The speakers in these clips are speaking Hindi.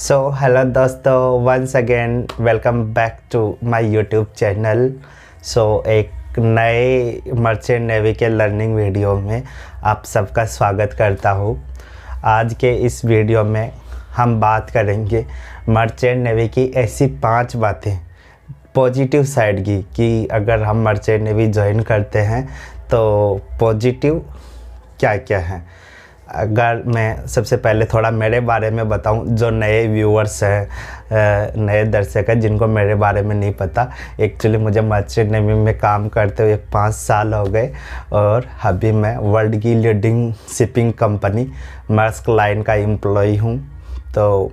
सो हेलो दोस्तों, once again welcome back to my YouTube channel. एक नए मर्चेंट नेवी के लर्निंग वीडियो में आप सबका स्वागत करता हूँ। आज के इस वीडियो में हम बात करेंगे मर्चेंट नेवी की ऐसी 5 बातें पॉजिटिव साइड की कि अगर हम मर्चेंट नेवी ज्वाइन करते हैं तो पॉजिटिव क्या क्या है। अगर मैं सबसे पहले थोड़ा मेरे बारे में बताऊं, जो नए व्यूअर्स हैं, नए दर्शक हैं जिनको मेरे बारे में नहीं पता, एक्चुअली मुझे मर्चेंट नेवी में काम करते हुए 5 साल हो गए और अभी मैं वर्ल्ड की leading shipping company Maersk line का एम्प्लॉय हूं। तो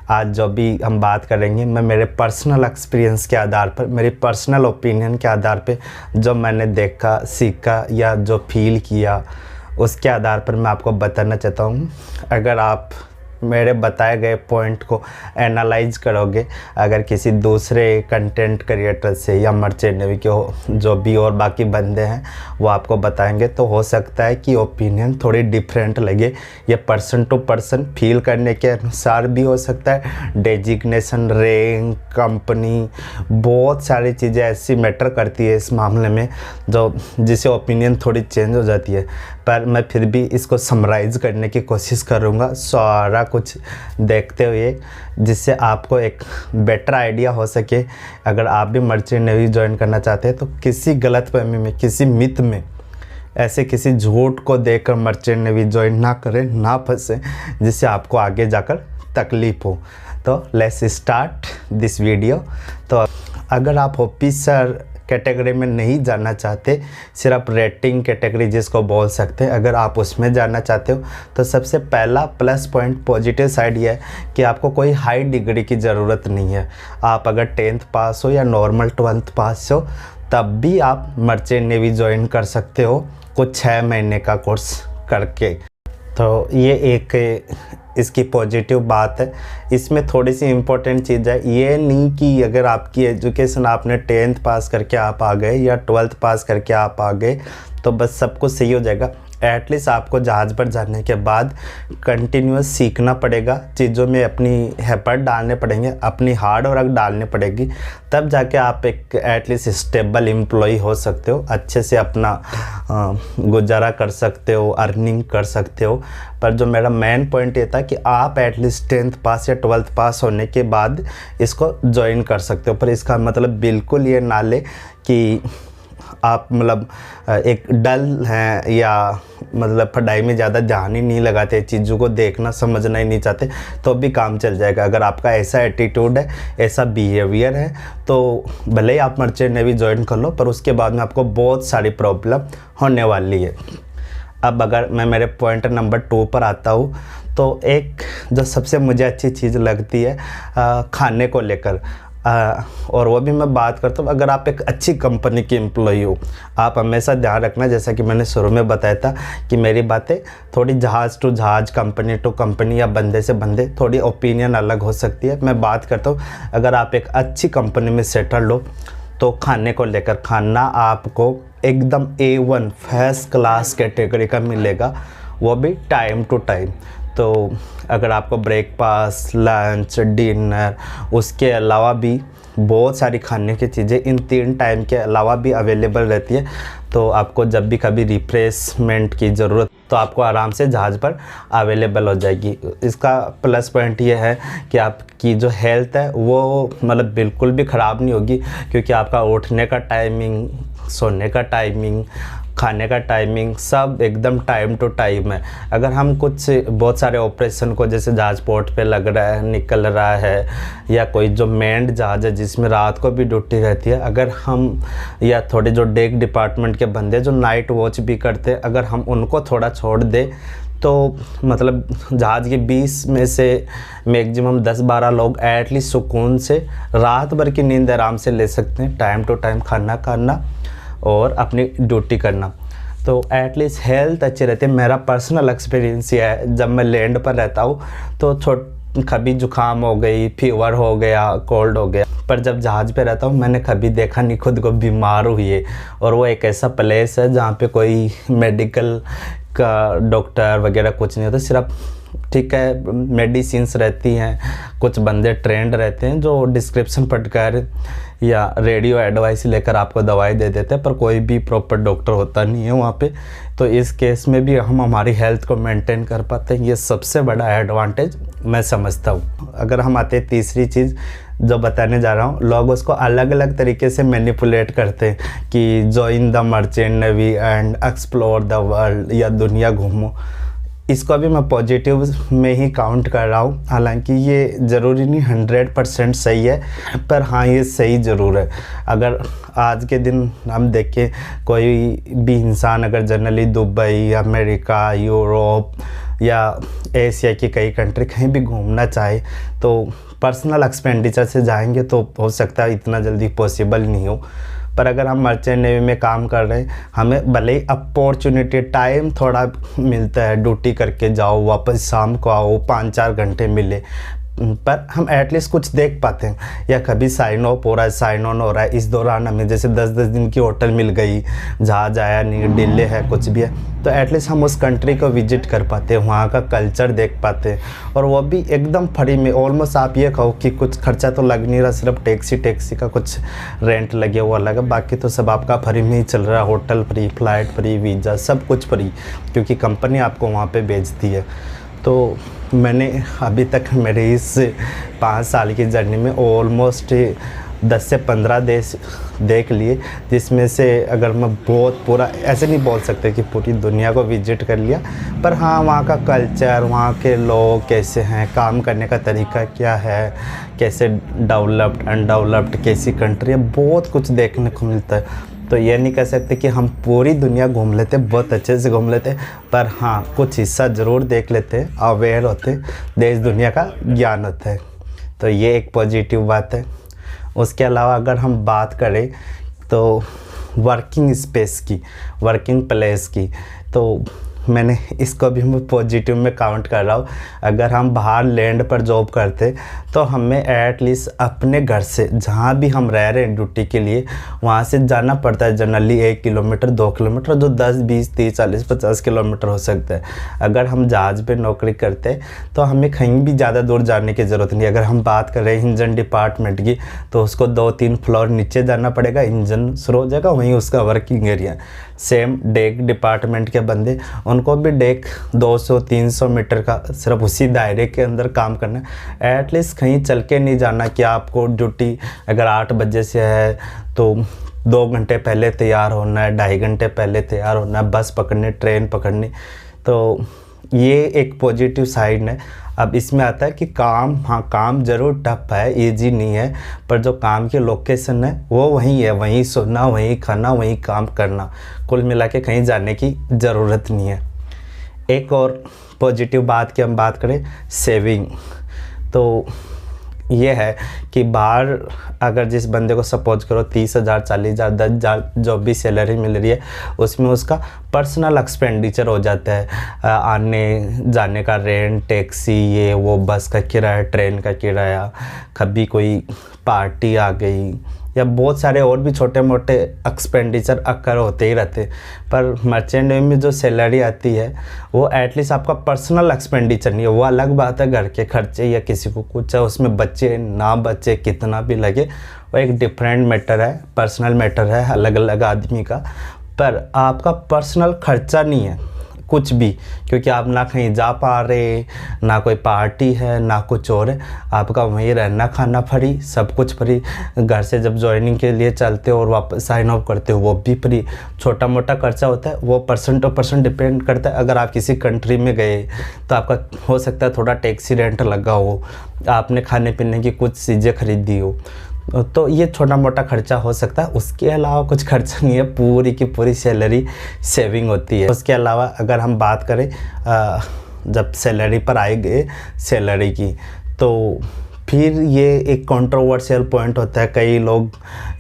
आज जो भी हम बात करेंगे, मैं मेरे पर्सनल एक्सपीरियंस के आधार पर, मेरी पर्सनल ओपिनियन के आधार पर, जो मैंने देखा, सीखा या जो फील किया, उसके आधार पर मैं आपको बताना चाहता हूँ। अगर आप मेरे बताए गए पॉइंट को एनालाइज करोगे, अगर किसी दूसरे कंटेंट क्रिएटर से या मर्चेंट नेवी के जो भी और बाकी बंदे हैं वो आपको बताएंगे, तो हो सकता है कि ओपिनियन थोड़ी डिफरेंट लगे। ये पर्सन टू पर्सन फील करने के अनुसार भी हो सकता है। डेजिग्नेशन, रैंक, कंपनी, बहुत सारी चीज़ें ऐसी मैटर करती है इस मामले में जो जिससे ओपिनियन थोड़ी चेंज हो जाती है। पर मैं फिर भी इसको समराइज़ करने की कोशिश करूँगा सारा कुछ देखते हुए, जिससे आपको एक बेटर आइडिया हो सके। अगर आप भी मर्चेंट नेवी ज्वाइन करना चाहते हैं तो किसी गलतफहमी में, किसी मिथ में, ऐसे किसी झूठ को देखकर मर्चेंट नेवी ज्वाइन ना करें, ना फंसे, जिससे आपको आगे जाकर तकलीफ़ हो। तो लेट्स स्टार्ट दिस वीडियो। तो अगर आप ऑफिसर कैटेगरी में नहीं जाना चाहते, सिर्फ रेटिंग कैटेगरी जिसको बोल सकते हैं, अगर आप उसमें जाना चाहते हो तो सबसे पहला प्लस पॉइंट, पॉजिटिव साइड ये है कि आपको कोई हाई डिग्री की ज़रूरत नहीं है। आप अगर 10th पास हो या नॉर्मल 12th पास हो, तब भी आप मर्चेंट नेवी ज्वाइन कर सकते हो कुछ 6 महीने का कोर्स करके। तो ये एक इसकी पॉजिटिव बात है। इसमें थोड़ी सी इम्पोर्टेंट चीज़ है, ये नहीं कि अगर आपकी एजुकेशन आपने 10th पास करके आप आ गए या 12th पास करके आप आ गए तो बस सब कुछ सही हो जाएगा। एटलीस्ट आपको जहाज़ पर जाने के बाद कंटिन्यूस सीखना पड़ेगा, चीज़ों में अपनी एफर्ट डालने पड़ेंगे, अपनी हार्ड वर्क डालने पड़ेगी, तब जाके आप एक एटलीस्ट स्टेबल एम्प्लॉय हो सकते हो, अच्छे से अपना गुजारा कर सकते हो, अर्निंग कर सकते हो। पर जो मेरा मेन पॉइंट ये था कि आप एटलीस्ट 10th पास या 12th पास होने के बाद इसको ज्वाइन कर सकते हो। पर इसका मतलब बिल्कुल ये ना ले कि आप मतलब एक डल हैं या मतलब पढ़ाई में ज़्यादा ध्यान ही नहीं लगाते, चीज़ों को देखना समझना ही नहीं चाहते, तो भी काम चल जाएगा। अगर आपका ऐसा एटीट्यूड है, ऐसा बिहेवियर है, तो भले ही आप मर्चेंट नेवी ज्वाइन कर लो, पर उसके बाद में आपको बहुत सारी प्रॉब्लम होने वाली है। अब अगर मैं मेरे पॉइंट नंबर 2 पर आता हूँ, तो एक जो सबसे मुझे अच्छी चीज़ लगती है खाने को लेकर, और वो भी मैं बात करता हूँ, अगर आप एक अच्छी कंपनी की एम्प्लॉई हो, आप हमेशा ध्यान रखना, जैसा कि मैंने शुरू में बताया था कि मेरी बातें थोड़ी जहाज़ टू जहाज़, कंपनी टू कंपनी या बंदे से बंदे थोड़ी ओपिनियन अलग हो सकती है। मैं बात करता हूँ अगर आप एक अच्छी कंपनी में सेटल हो तो खाने को लेकर, खाना आपको एकदम A1 फर्स्ट क्लास कैटेगरी का मिलेगा, वो भी टाइम टू टाइम। तो अगर आपको ब्रेकफास्ट, लंच, डिनर, उसके अलावा भी बहुत सारी खाने की चीज़ें इन 3 टाइम के अलावा भी अवेलेबल रहती है, तो आपको जब भी कभी रिफ्रेशमेंट की ज़रूरत तो आपको आराम से जहाज़ पर अवेलेबल हो जाएगी। इसका प्लस पॉइंट ये है कि आपकी जो हेल्थ है वो मतलब बिल्कुल भी ख़राब नहीं होगी, क्योंकि आपका उठने का टाइमिंग, सोने का टाइमिंग, खाने का टाइमिंग सब एकदम टाइम टू टाइम है। अगर हम कुछ बहुत सारे ऑपरेशन को, जैसे जहाज़ पोर्ट पे लग रहा है, निकल रहा है, या कोई जो मेंड जहाज़ है जिसमें रात को भी ड्यूटी रहती है, अगर हम या थोड़े जो डेक डिपार्टमेंट के बंदे जो नाइट वॉच भी करते हैं, अगर हम उनको थोड़ा छोड़ दें तो मतलब जहाज़ के 20 में से मैक्सिमम 10-12 लोग एटलीस्ट सुकून से रात भर की नींद आराम से ले सकते हैं, टाइम टू टाइम खाना खाना और अपनी ड्यूटी करना। तो एटलीस्ट हेल्थ अच्छी रहती है। मेरा पर्सनल एक्सपीरियंस ये है, जब मैं लैंड पर रहता हूँ तो कभी जुकाम हो गई, फीवर हो गया, कोल्ड हो गया, पर जब जहाज़ पे रहता हूँ मैंने कभी देखा नहीं खुद को बीमार हुई। और वो एक ऐसा प्लेस है जहाँ पे कोई मेडिकल का डॉक्टर वगैरह कुछ नहीं होता, सिर्फ ठीक है, मेडिसिन्स रहती हैं, कुछ बंदे ट्रेंड रहते हैं जो डिस्क्रिप्शन पढ़कर या रेडियो एडवाइस लेकर आपको दवाई दे देते हैं, पर कोई भी प्रॉपर डॉक्टर होता नहीं है वहाँ पे। तो इस केस में भी हम हमारी हेल्थ को मेंटेन कर पाते हैं, ये सबसे बड़ा एडवांटेज मैं समझता हूँ। अगर हम आते हैं तीसरी चीज़ जो बताने जा रहा हूँ, लोग उसको अलग अलग तरीके से मैनिपुलेट करते हैं कि join the merchant navy and explore the world, या दुनिया घूमो। इसको भी मैं पॉजिटिव में ही काउंट कर रहा हूँ, हालांकि ये ज़रूरी नहीं 100% सही है, पर हाँ ये सही ज़रूर है। अगर आज के दिन हम देखें, कोई भी इंसान अगर जनरली दुबई, अमेरिका, यूरोप या एशिया की कई कंट्री कहीं भी घूमना चाहे तो पर्सनल एक्सपेंडिचर से जाएंगे, तो हो सकता है इतना जल्दी पॉसिबल नहीं हो। पर अगर हम मर्चेंट नेवी में काम कर रहे हैं, हमें भले ही अपॉर्चुनिटी टाइम थोड़ा मिलता है, ड्यूटी करके जाओ वापस शाम को आओ, 5-4 घंटे मिले, पर हम एटलीस्ट कुछ देख पाते हैं। या कभी साइन ऑफ हो रहा है, साइन ऑन हो रहा है, इस दौरान हमें जैसे 10-10 दिन की होटल मिल गई, जहाज आया नहीं, डिले है, कुछ भी है, तो एटलीस्ट हम उस कंट्री को विजिट कर पाते हैं, वहाँ का कल्चर देख पाते हैं, और वो भी एकदम फ्री में। ऑलमोस्ट आप ये कहो कि कुछ खर्चा तो लग नहीं रहा, सिर्फ टैक्सी का कुछ रेंट लगे हुआ लगा, बाकी तो सब आपका फ्री में ही चल रहा है। Hotel free, flight free, visa सब कुछ फ्री, क्योंकि कंपनी आपको वहाँ पे भेजती है। तो मैंने अभी तक मेरे इस 5 साल की जर्नी में ऑलमोस्ट 10 से 15 देश देख लिए, जिसमें से अगर मैं बहुत पूरा ऐसे नहीं बोल सकते कि पूरी दुनिया को विजिट कर लिया, पर हाँ वहाँ का कल्चर, वहाँ के लोग कैसे हैं, काम करने का तरीका क्या है, कैसे डेवलप्ड अनडेवलप्ड कैसी कंट्री है, बहुत कुछ देखने को मिलता है। तो ये नहीं कह सकते कि हम पूरी दुनिया घूम लेते, बहुत अच्छे से घूम लेते, पर हाँ कुछ हिस्सा ज़रूर देख लेते, अवेयर होते, देश दुनिया का ज्ञान होता है। तो ये एक पॉजिटिव बात है। उसके अलावा अगर हम बात करें तो वर्किंग स्पेस की, वर्किंग प्लेस की, तो मैंने इसको भी मैं पॉजिटिव में काउंट कर रहा हूँ। अगर हम बाहर लैंड पर जॉब करते तो हमें एटलीस्ट अपने घर से, जहाँ भी हम रह रहे हैं ड्यूटी के लिए, वहाँ से जाना पड़ता है जनरली 1 किलोमीटर 2 किलोमीटर, जो 10, 20, 30, 40, 50 किलोमीटर हो सकता है। अगर हम जहाज़ पे नौकरी करते तो हमें कहीं भी ज़्यादा दूर जाने की ज़रूरत नहीं। अगर हम बात करें इंजन डिपार्टमेंट की, तो उसको 2-3 फ्लोर नीचे जाना पड़ेगा, इंजन शुरू हो जाएगा, वहीं उसका working area. Same deck department के बंदे, उनको भी डेक 200-300 मीटर का सिर्फ उसी दायरे के अंदर काम करना है। एटलीस्ट कहीं चल के नहीं जाना कि आपको ड्यूटी अगर 8 बजे से है तो 2 घंटे पहले तैयार होना है, 2.5 घंटे पहले तैयार होना है, बस पकड़नी, ट्रेन पकड़नी। तो ये एक पॉजिटिव साइड है। अब इसमें आता है कि काम, हाँ काम ज़रूर टफ है, ईजी नहीं है, पर जो काम की लोकेशन है वो वहीं है, वहीं सोना, वहीं खाना, वहीं काम करना, कुल मिला के कहीं जाने की ज़रूरत नहीं है। एक और पॉजिटिव बात की हम बात करें, सेविंग, तो ये है कि बाहर अगर जिस बंदे को सपोज करो 30,000, 40,000, 10,000 जो भी सैलरी मिल रही है, उसमें उसका पर्सनल एक्सपेंडिचर हो जाता है, आने जाने का रेंट, टैक्सी, ये वो, बस का किराया, ट्रेन का किराया, कभी कोई पार्टी आ गई, या बहुत सारे और भी छोटे मोटे एक्सपेंडिचर अक्कर होते ही रहते। पर मर्चेंट नेवी में जो सैलरी आती है वो एटलीस्ट आपका पर्सनल एक्सपेंडिचर नहीं है, वो अलग बात है, घर के खर्चे या किसी को कुछ है, उसमें बच्चे ना बच्चे कितना भी लगे, वो एक डिफरेंट मैटर है, पर्सनल मैटर है अलग अलग आदमी का। पर आपका पर्सनल खर्चा नहीं है कुछ भी, क्योंकि आप ना कहीं जा पा रहे, ना कोई पार्टी है, ना कुछ और है, आपका वहीं रहना, खाना फ्री, सब कुछ फ्री। घर से जब ज्वाइनिंग के लिए चलते हो और वापस साइन ऑफ करते हो वो भी फ्री। छोटा मोटा खर्चा होता है वो परसेंट टू परसेंट डिपेंड करता है। अगर आप किसी कंट्री में गए तो आपका हो सकता है थोड़ा टैक्सी रेंट लगा हो, आपने खाने पीने की कुछ चीज़ें खरीदी हो, तो ये छोटा मोटा खर्चा हो सकता है। उसके अलावा कुछ खर्चा नहीं है, पूरी की पूरी सैलरी सेविंग होती है। उसके अलावा अगर हम बात करें जब सैलरी पर आए गए सैलरी की, तो फिर ये एक कंट्रोवर्शियल पॉइंट होता है। कई लोग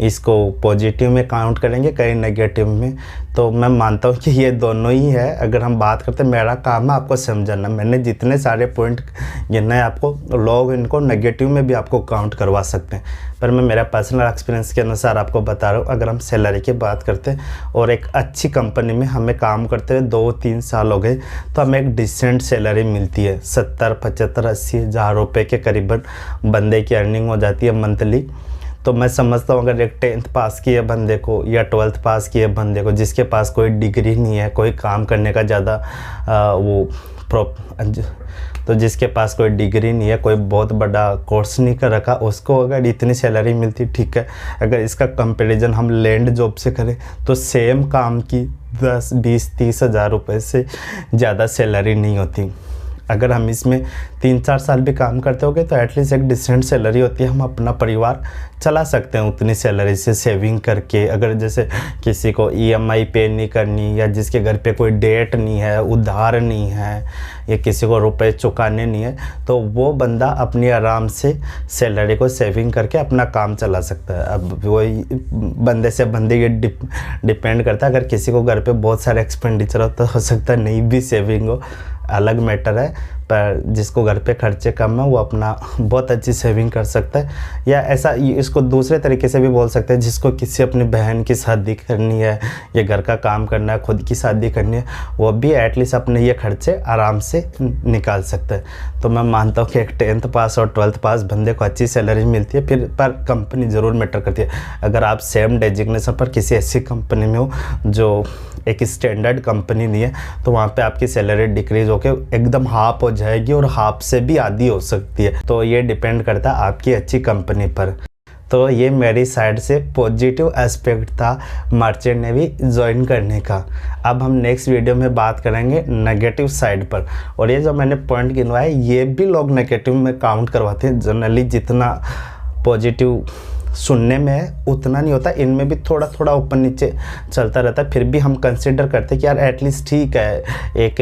इसको पॉजिटिव में काउंट करेंगे, कई नेगेटिव में। तो मैं मानता हूँ कि ये दोनों ही है। अगर हम बात करते हैं, मेरा काम है आपको समझाना। मैंने जितने सारे पॉइंट गिने हैं आपको, लोग इनको नेगेटिव में भी आपको काउंट करवा सकते हैं, पर मैं मेरा पर्सनल एक्सपीरियंस के अनुसार आपको बता रहा हूँ। अगर हम सैलरी की बात करते हैं और एक अच्छी कंपनी में हमें काम करते हुए 2-3 साल हो गए, तो हमें एक डिसेंट सैलरी मिलती है। 70, 75, 80 हज़ार रुपये के करीबन बंदे की अर्निंग हो जाती है मंथली। तो मैं समझता हूँ अगर एक 10th पास किए बंदे को या 12th पास किए बंदे को, जिसके पास कोई डिग्री नहीं है, कोई काम करने का ज़्यादा तो जिसके पास कोई डिग्री नहीं है, कोई बहुत बड़ा कोर्स नहीं कर रखा, उसको अगर इतनी सैलरी मिलती, ठीक है। अगर इसका कंपैरिजन हम लैंड जॉब से करें तो सेम काम की 10, 20, 30 हज़ार रुपये से ज़्यादा सैलरी नहीं होती। अगर हम इसमें 3-4 साल भी काम करते होंगे तो एटलीस्ट एक डिसेंट सैलरी होती है। हम अपना परिवार चला सकते हैं उतनी सैलरी से सेविंग करके। अगर जैसे किसी को EMI पे नहीं करनी, या जिसके घर पे कोई डेट नहीं है, उधार नहीं है, या किसी को रुपए चुकाने नहीं है, तो वो बंदा अपनी आराम से सैलरी को सेविंग करके अपना काम चला सकता है। अब वही बंदे से बंदे ये डिपेंड करता है। अगर किसी को घर पे बहुत सारे एक्सपेंडिचर हो सकता है नहीं भी सेविंग हो, अलग मैटर है, पर जिसको घर पे खर्चे कम है वो अपना बहुत अच्छी सेविंग कर सकता है। या ऐसा इसको दूसरे तरीके से भी बोल सकते हैं, जिसको किसी अपनी बहन की शादी करनी है या घर का काम करना है, खुद की शादी करनी है, वो भी एटलीस्ट अपने ये खर्चे आराम से निकाल सकता है। तो मैं मानता हूँ कि एक 10th पास और 12th पास बंदे को अच्छी सैलरी मिलती है, फिर पर कंपनी ज़रूर मैटर करती है। अगर आप सेम डेजिग्नेशन पर किसी ऐसी कंपनी में हो जो एक स्टैंडर्ड कंपनी नहीं है, तो वहाँ पे आपकी सैलरी डिक्रीज होकर एकदम हाफ हो जाएगी और हाफ से भी आधी हो सकती है। तो ये डिपेंड करता है आपकी अच्छी कंपनी पर। तो ये मेरी साइड से पॉजिटिव एस्पेक्ट था मर्चेंट नेवी ज्वाइन करने का। अब हम नेक्स्ट वीडियो में बात करेंगे नेगेटिव साइड पर। और ये जो मैंने पॉइंट गिनवाए, ये भी लोग नेगेटिव में काउंट करवाते हैं। जनरली जितना पॉजिटिव सुनने में है उतना नहीं होता, इनमें भी थोड़ा थोड़ा ऊपर नीचे चलता रहता है। फिर भी हम कंसिडर करते हैं कि यार एटलीस्ट ठीक है, एक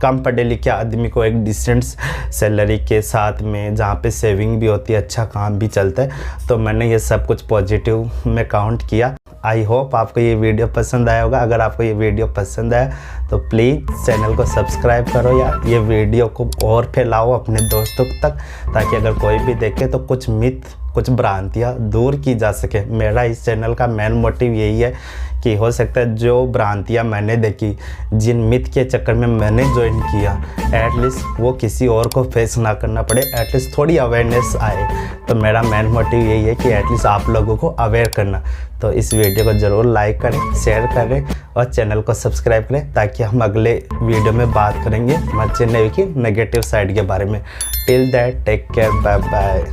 कम पढ़े लिखे आदमी को एक डिसेंट सैलरी के साथ में, जहाँ पे सेविंग भी होती है, अच्छा काम भी चलता है। तो मैंने ये सब कुछ पॉजिटिव में काउंट किया। आई होप आपको ये वीडियो पसंद आया होगा। अगर आपको ये वीडियो पसंद आया तो प्लीज़ चैनल को सब्सक्राइब करो, या ये वीडियो को और फैलाओ अपने दोस्तों तक, ताकि अगर कोई भी देखे तो कुछ मिथ, कुछ भ्रांतियाँ दूर की जा सके। मेरा इस चैनल का मेन मोटिव यही है कि हो सकता है जो भ्रांतियाँ मैंने देखी, जिन मिथ के चक्कर में मैंने ज्वाइन किया, एटलीस्ट वो किसी और को फेस ना करना पड़े, एटलीस्ट थोड़ी अवेयरनेस आए। तो मेरा मेन मोटिव यही है कि एटलीस्ट आप लोगों को अवेयर करना। तो इस वीडियो को ज़रूर लाइक करें, शेयर करें और चैनल को सब्सक्राइब करें, ताकि हम अगले वीडियो में बात करेंगे मर्चेंट नेवी की नेगेटिव साइड के बारे में। Till that take care, bye bye.